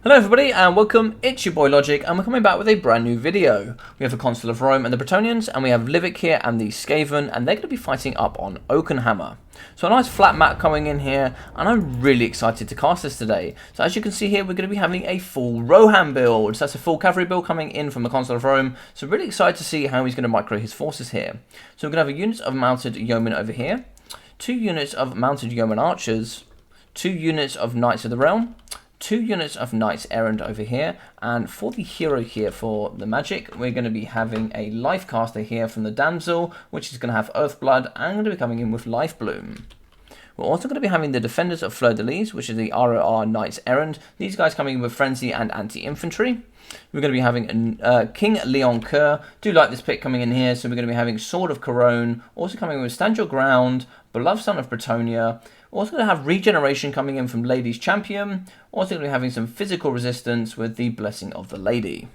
Hello everybody and welcome, it's your boy Logic and we're coming back with a brand new video. We have the Consul of Rome and the Bretonnians and we have Levik here and the Skaven and they're going to be fighting up on Oakenhammer. So a nice flat map coming in here and I'm really excited to cast this today. So as you can see here we're going to be having a full Rohan build. So that's a full cavalry build coming in from the Consul of Rome. So really excited to see how he's going to micro his forces here. So we're going to have a unit of mounted yeomen over here, 2 units of mounted yeomen archers, 2 units of knights of the realm, 2 units of Knights Errant over here, and for the hero here for the magic, we're going to be having a Life Caster here from the Damsel, which is going to have Earthblood, and going to be coming in with Life Bloom. We're also going to be having the Defenders of Fleur de Lis, which is the ROR Knights Errant. These guys coming in with Frenzy and Anti-Infantry. We're going to be having King Leon Kerr. Do like this pick coming in here, so we're going to be having Sword of Corone, also coming in with Stand Your Ground, Beloved Son of Bretonnia. Also going to have Regeneration coming in from Lady's Champion. Also going to be having some physical resistance with the Blessing of the Lady.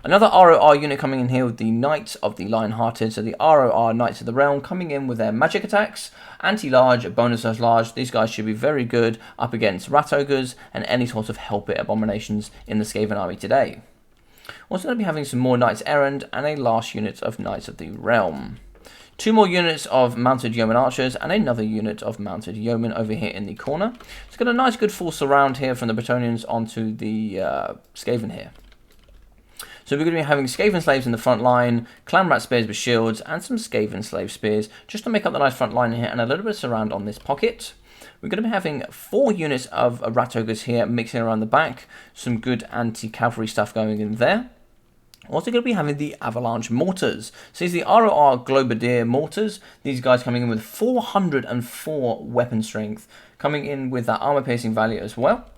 Another ROR unit coming in here with the Knights of the Lionhearted. So the ROR Knights of the Realm coming in with their magic attacks. Anti-large, bonus as large. These guys should be very good up against Rat Ogres and any sort of Helpit abominations in the Skaven army today. Also going to be having some more Knights Errant and a last unit of Knights of the Realm. 2 more units of mounted yeoman archers and another unit of mounted yeomen over here in the corner. It's got a nice good full surround here from the Bretonnians onto the Skaven here. So we're going to be having Skaven slaves in the front line, clan rat spears with shields, and some Skaven slave spears just to make up the nice front line here and a little bit of surround on this pocket. We're going to be having 4 units of rat ogres here mixing around the back, some good anti-cavalry stuff going in there. Also going to be having the Avalanche Mortars. So these are the ROR Globadier Mortars. These guys coming in with 404 weapon strength. Coming in with that armor piercing value as well.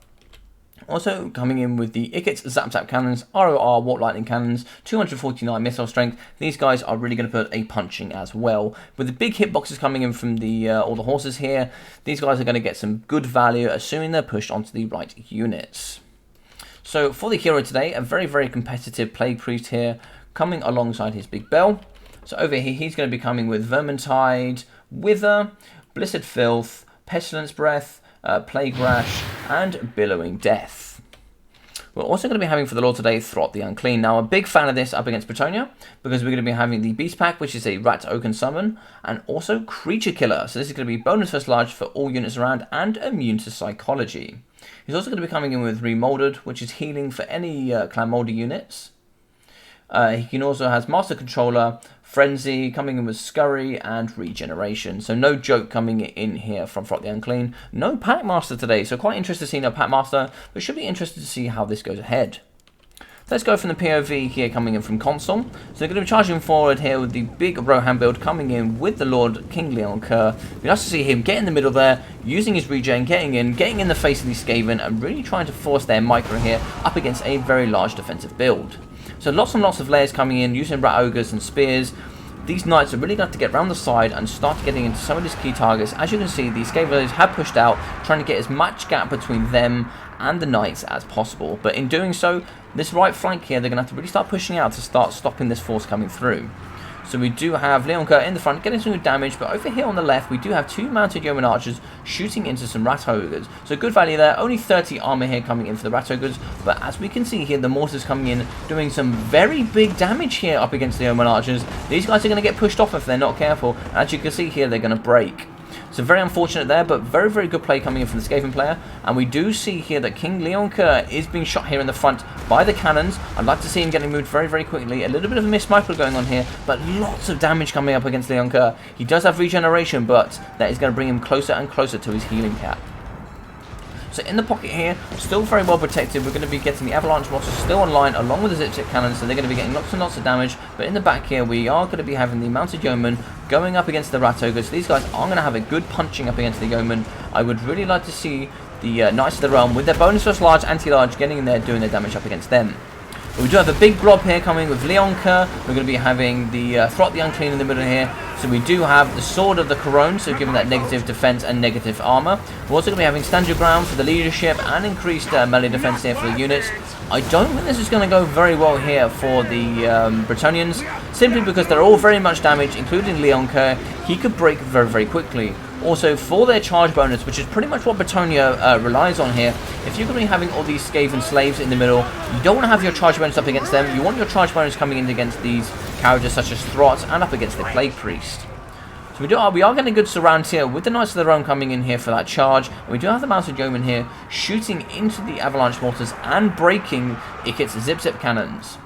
Also coming in with the Ikit Zap Zap Cannons, ROR Warp Lightning Cannons, 249 missile strength. These guys are really going to put a punching as well. With the big hitboxes coming in from the all the horses here, these guys are going to get some good value, assuming they're pushed onto the right units. So for the hero today, a very, very competitive Plague Priest here, coming alongside his big bell. So over here, he's going to be coming with Vermintide, Wither, Blissed Filth, Pestilence Breath, Plague Rash, and Billowing Death. We're also going to be having for the Lord today, Throt the Unclean. Now, a big fan of this up against Bretonnia, because we're going to be having the Beast Pack, which is a Rat Oaken Summon, and also Creature Killer. So this is going to be bonus first large for all units around, and immune to Psychology. He's also going to be coming in with Remolded, which is healing for any Clan Moldy units. He can also has Master Controller, Frenzy, coming in with Scurry, and Regeneration. So no joke coming in here from Throt the Unclean. No Packmaster today, so quite interested to see no Packmaster, but should be interested to see how this goes ahead. Let's go from the POV here coming in from Consul. So they're going to be charging forward here with the big Rohan build coming in with the Lord King Leon Kerr. It'd be nice to see him get in the middle there, using his regen, getting in the face of these Skaven and really trying to force their micro here up against a very large defensive build. So lots and lots of layers coming in, using rat ogres and spears. These knights are really going to have to get around the side and start getting into some of these key targets. As you can see, these Skaven have pushed out, trying to get as much gap between them and the knights as possible. But in doing so, this right flank here, they're going to have to really start pushing out to start stopping this force coming through. So we do have Leon Kerr in the front getting some good damage, but over here on the left we do have 2 mounted yeoman archers shooting into some rat ogres. So good value there, only 30 armor here coming in for the rat ogres, but as we can see here, the mortars coming in doing some very big damage here up against the yeoman archers. These guys are going to get pushed off if they're not careful, and as you can see here, they're going to break. So very unfortunate there, but very, very good play coming in from the Skaven player. And we do see here that King Leon Kerr is being shot here in the front by the cannons. I'd like to see him getting moved very, very quickly. A little bit of a missed micro going on here, but lots of damage coming up against Leon Kerr. He does have regeneration, but that is going to bring him closer and closer to his healing cap. So in the pocket here, still very well protected. We're going to be getting the Avalanche Mortars still online along with the Zip Zip Cannons, so they're going to be getting lots and lots of damage. But in the back here, we are going to be having the Mounted Yeomen going up against the Rat Ogres. So these guys are going to have a good punching up against the Yeomen. I would really like to see the Knights of the Realm with their bonus first large, anti-large, getting in there, doing their damage up against them. But we do have a big blob here coming with Leon Kerr. We're going to be having the Throt the Unclean in the middle here. So we do have the Sword of the Corone, so giving that negative defense and negative armor. We're also going to be having Stand Your Ground for the leadership and increased melee defense here for the units. I don't think this is going to go very well here for the Bretonnians, simply because they're all very much damaged, including Leon Kerr. He could break very, very quickly. Also, for their charge bonus, which is pretty much what Bretonnia relies on here, if you're going to be having all these Skaven slaves in the middle, you don't want to have your charge bonus up against them. You want your charge bonus coming in against these characters such as Throt and up against the Plague Priest. So we are getting good surrounds here with the Knights of the Realm coming in here for that charge. And we do have the Mounted Yeomen here shooting into the Avalanche Mortars and breaking Ikit's Zip cannons.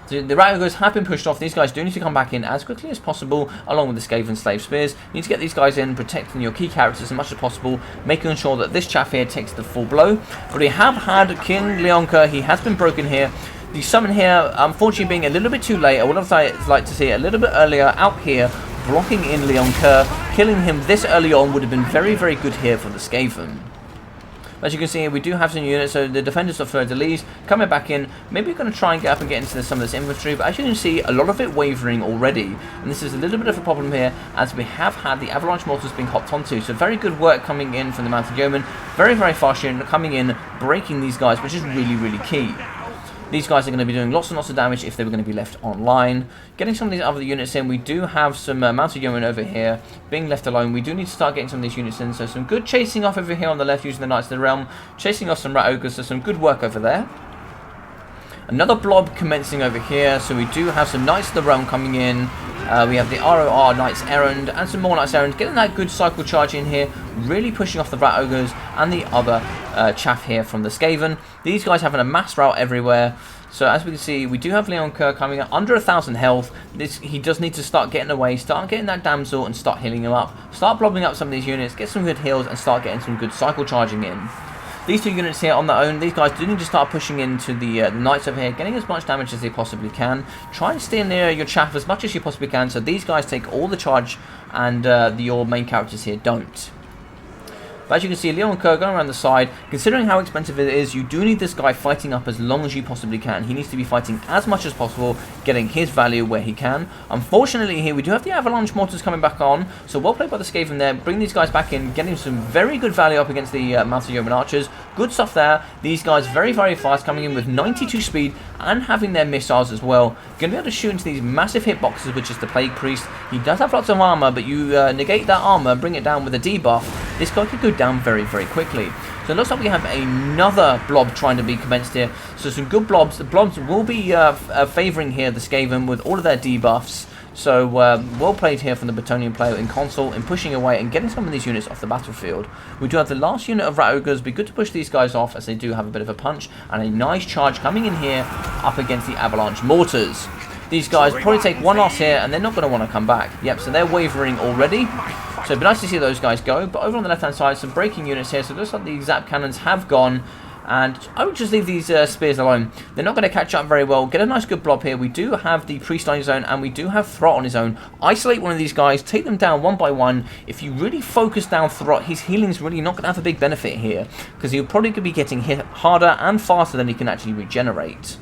So the Rat Ogres have been pushed off. These guys do need to come back in as quickly as possible, along with the Skaven Slave Spears. You need to get these guys in, protecting your key characters as much as possible, making sure that this chaff here takes the full blow. But we have had King Leonka. He has been broken here. The summon here, unfortunately, being a little bit too late. I would have liked to see it a little bit earlier out here, blocking in Leonka. Killing him this early on would have been very, very good here for the Skaven. As you can see here, we do have some units, so the defenders of Fleur-de-Lis coming back in. Maybe we're going to try and get up and get into some of this infantry, but as you can see, a lot of it wavering already. And this is a little bit of a problem here, as we have had the Avalanche Mortars being hopped onto. So very good work coming in from the Mounted Yeomen. Very, very fast unit coming in, breaking these guys, which is really, really key. These guys are going to be doing lots and lots of damage if they were going to be left online. Getting some of these other units in. We do have some Mounted Yeomen over here being left alone. We do need to start getting some of these units in. So some good chasing off over here on the left using the Knights of the Realm. Chasing off some Rat Ogres. So some good work over there. Another blob commencing over here. So we do have some Knights of the Realm coming in. We have the ROR Knights Errand and some more Knights Errand. Getting that good cycle charge in here. Really pushing off the Rat Ogres and the other chaff here from the Skaven. These guys having a mass rout everywhere. So as we can see, we do have Leonka coming at under 1,000 health. He does need to start getting away, start getting that damsel and start healing him up. Start blobbing up some of these units, get some good heals and start getting some good cycle charging in. These two units here on their own, these guys do need to start pushing into the Knights over here, getting as much damage as they possibly can. Try and stay near your chaff as much as you possibly can, so these guys take all the charge and your main characters here don't. But as you can see, Leonka going around the side. Considering how expensive it is, you do need this guy fighting up as long as you possibly can. He needs to be fighting as much as possible, getting his value where he can. Unfortunately here, we do have the Avalanche Mortars coming back on. So well played by the Skaven there. Bring these guys back in, getting some very good value up against the Mounted Yeoman Archers. Good stuff there. These guys very, very fast, coming in with 92 speed and having their missiles as well. Going to be able to shoot into these massive hitboxes, which is the Plague Priest. He does have lots of armor, but you negate that armor, bring it down with a debuff. This guy could go down very, very quickly. So it looks like we have another blob trying to be commenced here. So some good blobs. The blobs will be favouring here the Skaven with all of their debuffs. So well played here from the Bretonnian player in console in pushing away and getting some of these units off the battlefield. We do have the last unit of Rat Ogres. Be good to push these guys off as they do have a bit of a punch. And a nice charge coming in here up against the Avalanche Mortars. These guys probably take one loss here and they're not going to want to come back. Yep, so they're wavering already. So it'd be nice to see those guys go. But over on the left-hand side, some breaking units here. So it looks like the Zap cannons have gone. And I would just leave these spears alone. They're not going to catch up very well. Get a nice good blob here. We do have the Priest on his own, and we do have Throt on his own. Isolate one of these guys. Take them down one by one. If you really focus down Throt, his healing's really not going to have a big benefit here. Because he'll probably be getting hit harder and faster than he can actually regenerate.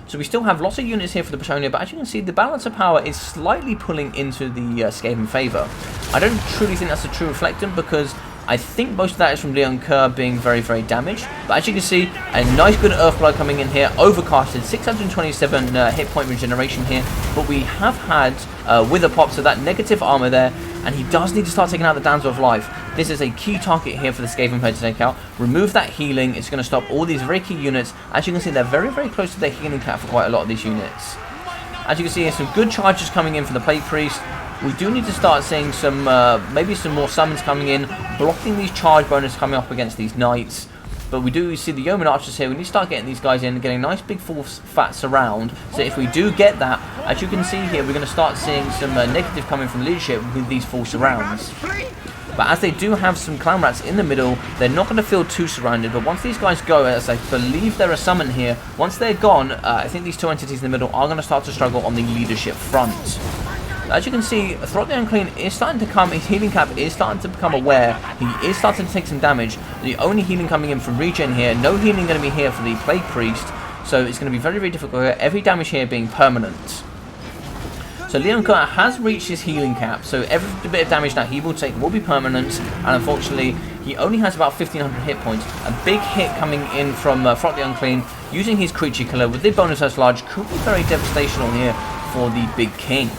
So we still have lots of units here for the Bretonnia, but as you can see, the balance of power is slightly pulling into the Skaven favour. I don't truly think that's a true reflectant, because I think most of that is from Leon Kerr being very, very damaged. But as you can see, a nice good Earthblood coming in here, overcasted, 627 hit point regeneration here. But we have had Wither Pop, so that negative armor there, and he does need to start taking out the Damsel of Life. This is a key target here for the Skaven player to take out. Remove that healing, it's going to stop all these very key units. As you can see, they're very, very close to their healing cap for quite a lot of these units. As you can see, there's some good charges coming in for the Plague Priest. We do need to start seeing some, maybe some more summons coming in, blocking these charge bonus coming up against these knights. But we do see the Yeoman Archers here. We need to start getting these guys in and getting a nice big full fat surround. So if we do get that, as you can see here, we're going to start seeing some negative coming from leadership with these full surrounds. But as they do have some clown rats in the middle, they're not going to feel too surrounded. But once these guys go, as I believe they're a summon here, once they're gone, I think these two entities in the middle are going to start to struggle on the leadership front. As you can see, Throt the Unclean is starting to come, his healing cap is starting to become aware, he is starting to take some damage. The only healing coming in from regen here, no healing going to be here for the Plague Priest, so it's going to be very, very difficult here, every damage here being permanent. So Leon Kerr has reached his healing cap, so every bit of damage that he will take will be permanent, and unfortunately, he only has about 1,500 hit points. A big hit coming in from Throt the Unclean, using his creature killer with the bonus as large, could be very devastational here for the Big King.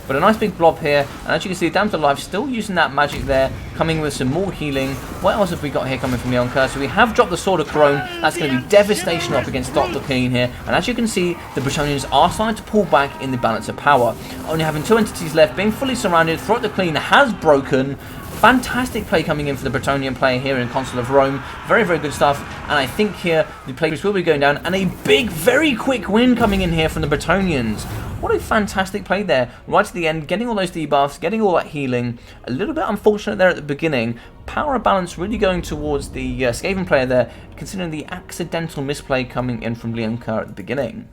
But a nice big blob here, and as you can see, Damned Alive still using that magic there, coming with some more healing. What else have we got here coming from Leon Kerr? So we have dropped the Sword of Crone. That's going to be devastation up against Dr. Clean here. And as you can see, the Bretonnians are starting to pull back in the balance of power. Only having 2 entities left, being fully surrounded. Throat the Clean has broken. Fantastic play coming in for the Bretonnian player here in Consul of Rome. Very, very good stuff. And I think here the players will be going down. And a big, very quick win coming in here from the Bretonnians. What a fantastic play there. Right at the end, getting all those debuffs, getting all that healing. A little bit unfortunate there at the beginning. Power balance really going towards the Skaven player there, considering the accidental misplay coming in from Leon Kerr at the beginning.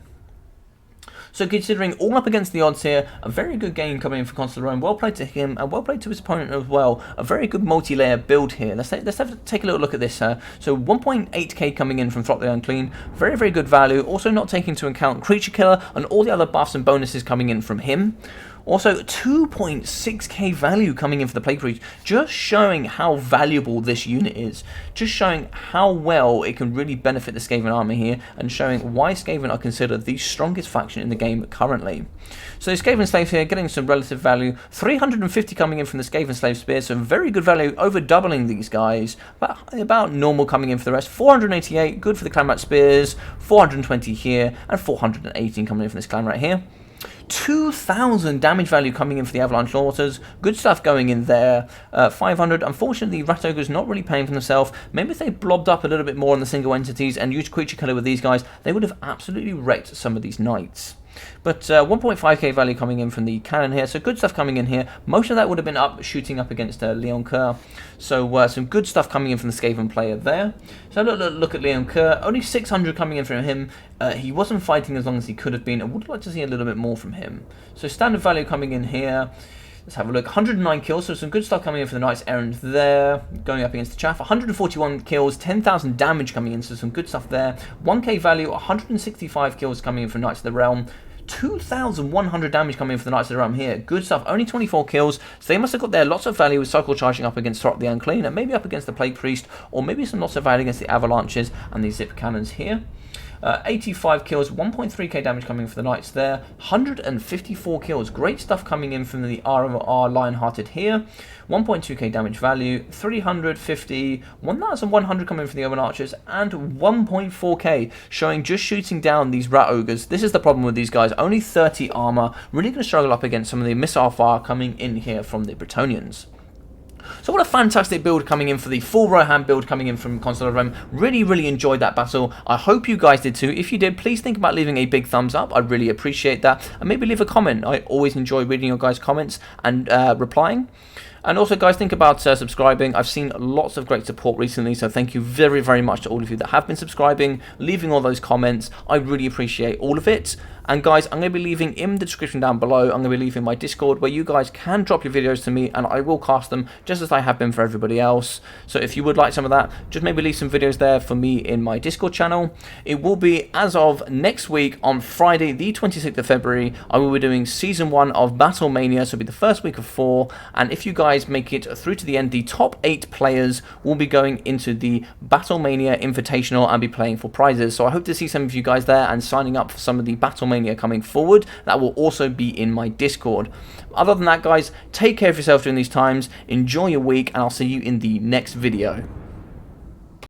So considering all up against the odds here, a very good game coming in for Consul of Rome. Well played to him, and well played to his opponent as well. A very good multi-layer build here. Let's take a little look at this. So 1.8k coming in from Throck the Unclean. Very, very good value. Also not taking into account Creature Killer and all the other buffs and bonuses coming in from him. Also, 2.6k value coming in for the Plague Priest, just showing how valuable this unit is. Just showing how well it can really benefit the Skaven army here, and showing why Skaven are considered the strongest faction in the game currently. So the Skaven Slaves here getting some relative value. 350 coming in from the Skaven Slave Spears, so very good value, over doubling these guys. About normal coming in for the rest. 488, good for the Clanrat Spears. 420 here, and 418 coming in from this clan right here. 2,000 damage value coming in for the Avalanche Launchers. Good stuff going in there. 500. Unfortunately, Rat Ogre's not really paying for themselves. Maybe if they blobbed up a little bit more on the single entities and used Creature Killer with these guys, they would have absolutely wrecked some of these knights. But 1.5k value coming in from the cannon here, so good stuff coming in here. Most of that would have been shooting up against Leon Kerr. So some good stuff coming in from the Skaven player there. So look at Leon Kerr, only 600 coming in from him. He wasn't fighting as long as he could have been. I would like to see a little bit more from him. So standard value coming in here. Let's have a look. 109 kills, so some good stuff coming in for the Knights Errant there. Going up against the Chaff. 141 kills, 10,000 damage coming in, so some good stuff there. 1k value, 165 kills coming in for Knights of the Realm. 2,100 damage coming in for the Knights of the Realm here. Good stuff. Only 24 kills. So they must have got there lots of value with Cycle Charging up against Throck the Unclean, and maybe up against the Plague Priest, or maybe some lots of value against the Avalanches and the Zip Cannons here. 85 kills, 1.3k damage coming in for the Knights there. 154 kills. Great stuff coming in from the RMR Lionhearted here. 1.2k damage value, 350, 1,100 coming from the Omen Archers, and 1.4k, showing just shooting down these Rat Ogres. This is the problem with these guys, only 30 armor, really going to struggle up against some of the missile fire coming in here from the Bretonnians. So what a fantastic build coming in for the full Rohan build coming in from Consul of Rome. Really, really enjoyed that battle. I hope you guys did too. If you did, please think about leaving a big thumbs up. I'd really appreciate that. And maybe leave a comment. I always enjoy reading your guys' comments and replying. And also, guys, think about subscribing. I've seen lots of great support recently, so thank you very, very much to all of you that have been subscribing, leaving all those comments. I really appreciate all of it. And guys, I'm going to be leaving in the description down below, I'm going to be leaving my Discord where you guys can drop your videos to me and I will cast them just as I have been for everybody else. So if you would like some of that, just maybe leave some videos there for me in my Discord channel. It will be as of next week on Friday the 26th of February. I will be doing Season 1 of Battle Mania, so it'll be the first week of 4. And if you guys make it through to the end, the top 8 players will be going into the Battle Mania Invitational and be playing for prizes. So I hope to see some of you guys there and signing up for some of the Battle Mania coming forward. That will also be in my Discord. Other than that, guys, take care of yourself during these times, enjoy your week, and I'll see you in the next video.